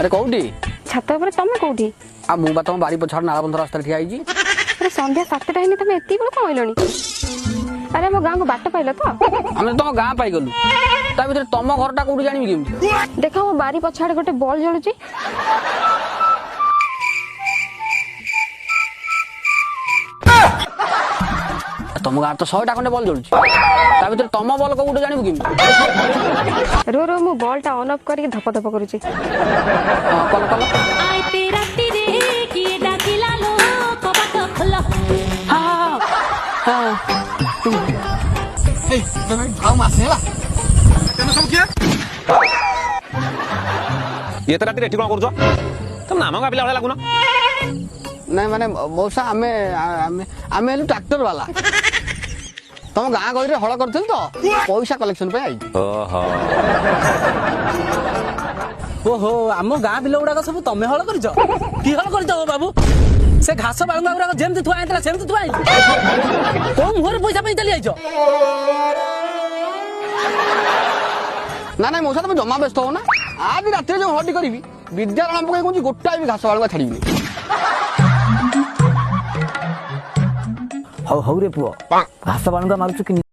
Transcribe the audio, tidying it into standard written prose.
अरे कौटी छात पर तमे कोठी आ मु बा तुम बारी पछाड़ नालाबंध रास्ता ठिया आइजी। अरे संध्या 7टा हिनी तमे एती बेला कहलणी। अरे मो गाँ को बाट पाइल तो हम तुम गाँ पाई गलु ता भीतर तुम घरटा कोठी जानिबी केमती। देखा मो बारी पछाड़ गोटे बॉल जळुची। तुम गाँ तो 100टा खंडे बॉल जळुची ता भीतर तुम बॉल कोठी जानिबी केमती। रो रो मो बॉल टा ऑन ऑफ करके धप धप करूची। कल कल आइते राती रे किए डाकिला लो कबाट खोल। हां हां ए तने भाव मासेला तने सब किया ये तो राती रेठी कोन करजो तुम नाम का पिला भले लागुना। नहीं माने मौसा आमे आमे आमे हेलु ट्रैक्टर वाला तुम गाँ गली हल करथिल तो पैसा कलेक्शन पे आई। ओहो ओहो आम गाँ बिल गुड़ाक सब तमें हल कर कि हल कर बाबू से घास बालुंगा गुड़ाक जेमती थुआ आइतला सेमती थुआ आइछ कम घर पैसा पे चली आइछ। ना ना मौसा तुम जमा व्यस्त हो ना आज रात जो हटी करी विद्यारण पकई कौन गोटा भी घास बालुआ छाड़ी हौ हौ रे पुओ घास बालुंगा मारुछु कि